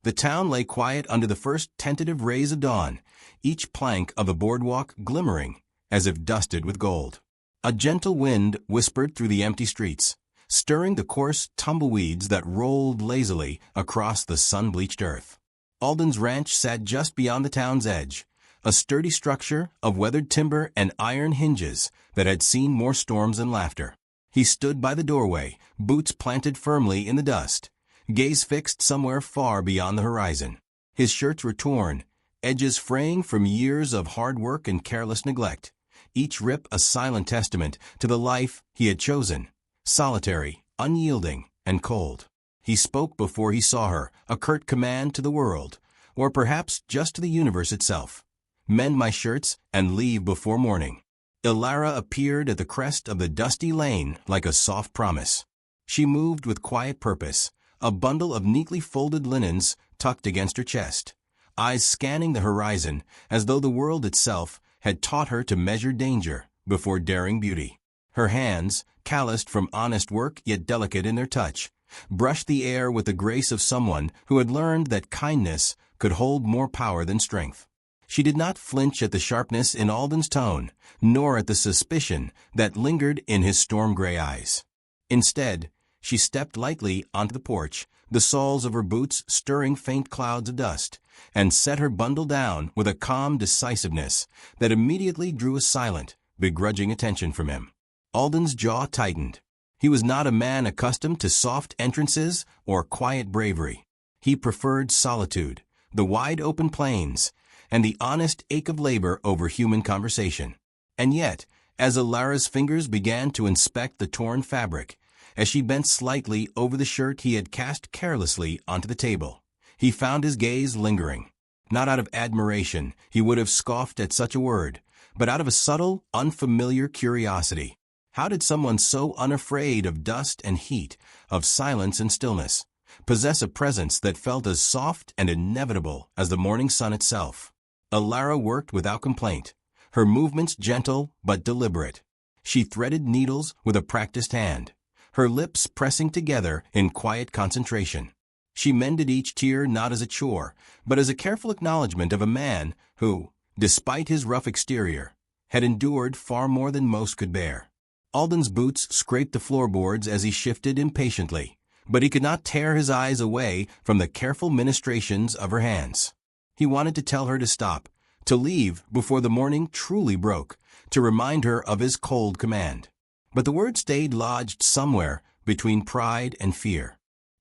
The town lay quiet under the first tentative rays of dawn, each plank of the boardwalk glimmering as if dusted with gold. A gentle wind whispered through the empty streets, stirring the coarse tumbleweeds that rolled lazily across the sun-bleached earth. Alden's ranch sat just beyond the town's edge, a sturdy structure of weathered timber and iron hinges that had seen more storms than laughter. He stood by the doorway, boots planted firmly in the dust, gaze fixed somewhere far beyond the horizon. His shirts were torn, edges fraying from years of hard work and careless neglect, each rip a silent testament to the life he had chosen, solitary, unyielding, and cold. He spoke before he saw her, a curt command to the world, or perhaps just to the universe itself. Mend my shirts and leave before morning. Ilara appeared at the crest of the dusty lane like a soft promise. She moved with quiet purpose, a bundle of neatly folded linens tucked against her chest, eyes scanning the horizon as though the world itself had taught her to measure danger before daring beauty. Her hands, calloused from honest work yet delicate in their touch, brushed the air with the grace of someone who had learned that kindness could hold more power than strength. She did not flinch at the sharpness in Alden's tone, nor at the suspicion that lingered in his storm-gray eyes. Instead, she stepped lightly onto the porch, the soles of her boots stirring faint clouds of dust, and set her bundle down with a calm decisiveness that immediately drew a silent, begrudging attention from him. Alden's jaw tightened. He was not a man accustomed to soft entrances or quiet bravery. He preferred solitude, the wide-open plains, and the honest ache of labor over human conversation. And yet, as Ilara's fingers began to inspect the torn fabric, as she bent slightly over the shirt he had cast carelessly onto the table, he found his gaze lingering. Not out of admiration, he would have scoffed at such a word, but out of a subtle, unfamiliar curiosity. How did someone so unafraid of dust and heat, of silence and stillness, possess a presence that felt as soft and inevitable as the morning sun itself? Ilara worked without complaint, her movements gentle but deliberate. She threaded needles with a practiced hand, her lips pressing together in quiet concentration. She mended each tear not as a chore, but as a careful acknowledgement of a man who, despite his rough exterior, had endured far more than most could bear. Alden's boots scraped the floorboards as he shifted impatiently, but he could not tear his eyes away from the careful ministrations of her hands. He wanted to tell her to stop, to leave before the morning truly broke, to remind her of his cold command. But the word stayed lodged somewhere between pride and fear.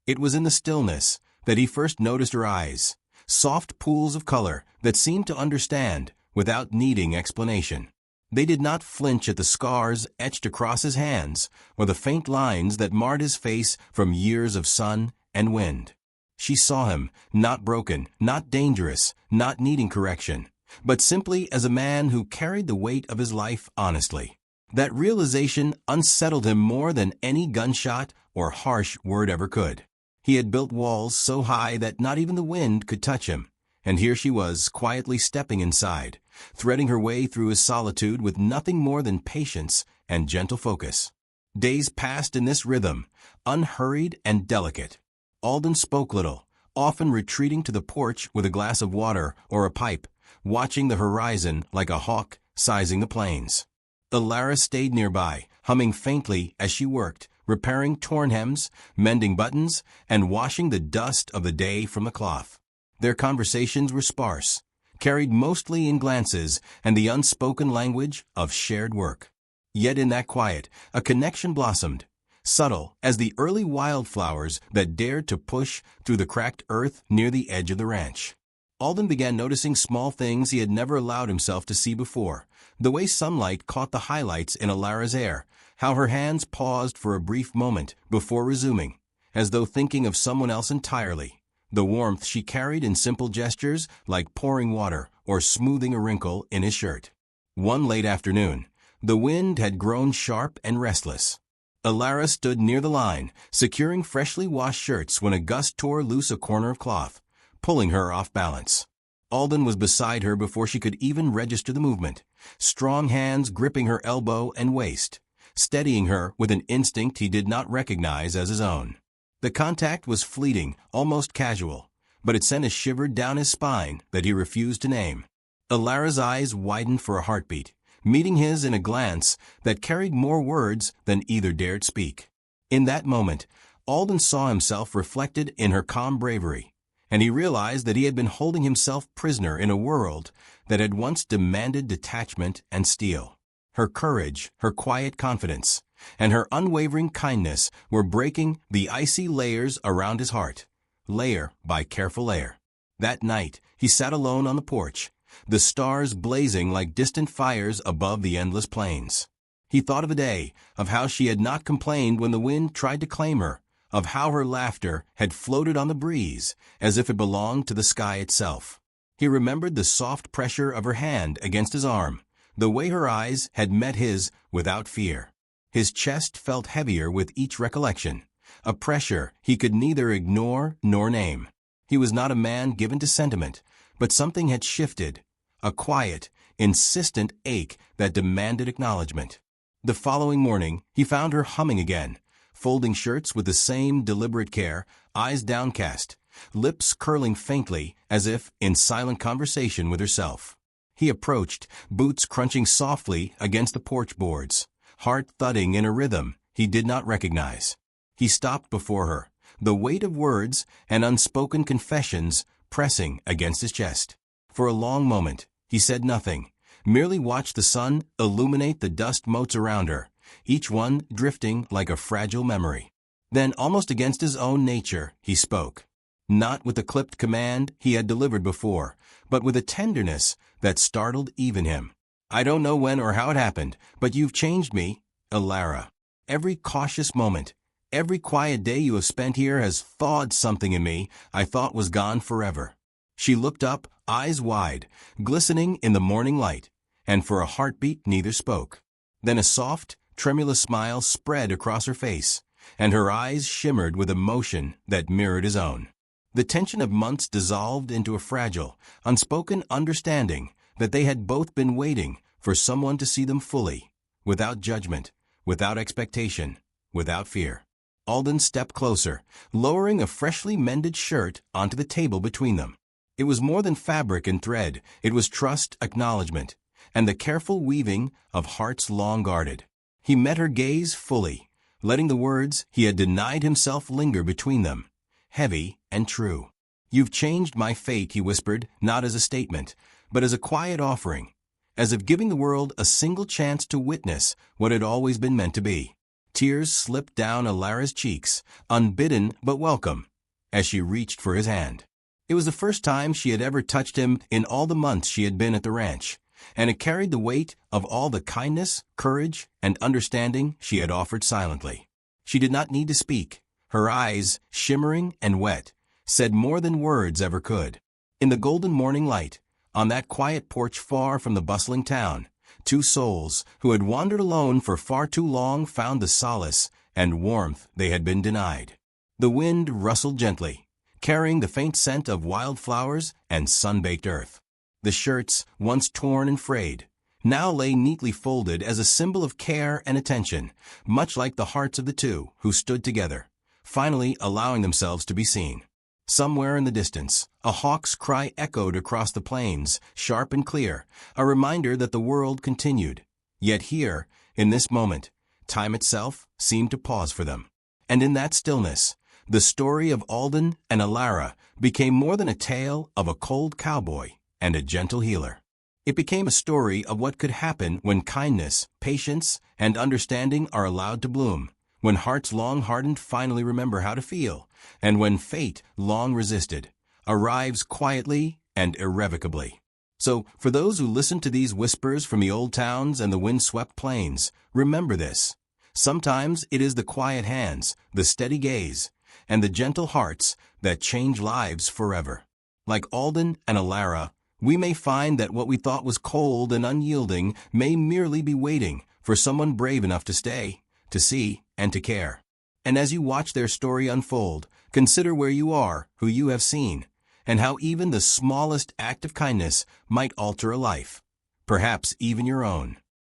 It was in the stillness that he first noticed her eyes, soft pools of color that seemed to understand without needing explanation. They did not flinch at the scars etched across his hands or the faint lines that marred his face from years of sun and wind. She saw him, not broken, not dangerous, not needing correction, but simply as a man who carried the weight of his life honestly. That realization unsettled him more than any gunshot or harsh word ever could. He had built walls so high that not even the wind could touch him, and here she was quietly stepping inside, threading her way through his solitude with nothing more than patience and gentle focus. Days passed in this rhythm, unhurried and delicate. Alden spoke little, often retreating to the porch with a glass of water or a pipe, watching the horizon like a hawk sizing the plains. Ilara stayed nearby, humming faintly as she worked, repairing torn hems, mending buttons, and washing the dust of the day from the cloth. Their conversations were sparse, carried mostly in glances and the unspoken language of shared work. Yet in that quiet, a connection blossomed, subtle as the early wildflowers that dared to push through the cracked earth near the edge of the ranch. Alden began noticing small things he had never allowed himself to see before, the way sunlight caught the highlights in Ilara's hair, how her hands paused for a brief moment before resuming, as though thinking of someone else entirely, the warmth she carried in simple gestures like pouring water or smoothing a wrinkle in his shirt. One late afternoon, the wind had grown sharp and restless. Ilara stood near the line, securing freshly washed shirts when a gust tore loose a corner of cloth, pulling her off balance. Alden was beside her before she could even register the movement, strong hands gripping her elbow and waist, steadying her with an instinct he did not recognize as his own. The contact was fleeting, almost casual, but it sent a shiver down his spine that he refused to name. Alara's eyes widened for a heartbeat, meeting his in a glance that carried more words than either dared speak. In that moment, Alden saw himself reflected in her calm bravery, and he realized that he had been holding himself prisoner in a world that had once demanded detachment and steel. Her courage, her quiet confidence, and her unwavering kindness were breaking the icy layers around his heart, layer by careful layer. That night, he sat alone on the porch, the stars blazing like distant fires above the endless plains. He thought of the day, of how she had not complained when the wind tried to claim her, of how her laughter had floated on the breeze as if it belonged to the sky itself. He remembered the soft pressure of her hand against his arm, the way her eyes had met his without fear. His chest felt heavier with each recollection, a pressure he could neither ignore nor name. He was not a man given to sentiment, but something had shifted, a quiet, insistent ache that demanded acknowledgement. The following morning, he found her humming again, folding shirts with the same deliberate care, eyes downcast, lips curling faintly as if in silent conversation with herself. He approached, boots crunching softly against the porch boards, heart thudding in a rhythm he did not recognize. He stopped before her, the weight of words and unspoken confessions pressing against his chest. For a long moment, he said nothing, merely watched the sun illuminate the dust motes around her, each one drifting like a fragile memory. Then, almost against his own nature, he spoke. Not with the clipped command he had delivered before, but with a tenderness that startled even him. I don't know when or how it happened, but you've changed me, Alara. Every cautious moment, every quiet day you have spent here has thawed something in me I thought was gone forever. She looked up, eyes wide, glistening in the morning light, and for a heartbeat neither spoke. Then a soft, tremulous smile spread across her face, and her eyes shimmered with emotion that mirrored his own. The tension of months dissolved into a fragile, unspoken understanding that they had both been waiting for someone to see them fully, without judgment, without expectation, without fear. Alden stepped closer, lowering a freshly mended shirt onto the table between them. It was more than fabric and thread, it was trust, acknowledgement, and the careful weaving of hearts long guarded. He met her gaze fully, letting the words he had denied himself linger between them, heavy and true. You've changed my fate, he whispered, not as a statement, but as a quiet offering, as if giving the world a single chance to witness what had always been meant to be. Tears slipped down Alara's cheeks, unbidden but welcome, as she reached for his hand. It was the first time she had ever touched him in all the months she had been at the ranch, and it carried the weight of all the kindness, courage, and understanding she had offered silently. She did not need to speak. Her eyes, shimmering and wet, said more than words ever could. In the golden morning light, on that quiet porch far from the bustling town, two souls who had wandered alone for far too long found the solace and warmth they had been denied. The wind rustled gently, carrying the faint scent of wildflowers and sun-baked earth. The shirts, once torn and frayed, now lay neatly folded as a symbol of care and attention, much like the hearts of the two who stood together, finally allowing themselves to be seen. Somewhere in the distance, a hawk's cry echoed across the plains, sharp and clear, a reminder that the world continued. Yet here, in this moment, time itself seemed to pause for them. And in that stillness, the story of Alden and Alara became more than a tale of a cold cowboy and a gentle healer. It became a story of what could happen when kindness, patience, and understanding are allowed to bloom, when hearts long hardened finally remember how to feel, and when fate, long resisted, arrives quietly and irrevocably. So, for those who listen to these whispers from the old towns and the wind-swept plains, remember this. Sometimes it is the quiet hands, the steady gaze, and the gentle hearts that change lives forever. Like Alden and Alara, we may find that what we thought was cold and unyielding may merely be waiting for someone brave enough to stay, to see, and to care. And as you watch their story unfold, consider where you are, who you have seen, and how even the smallest act of kindness might alter a life, perhaps even your own.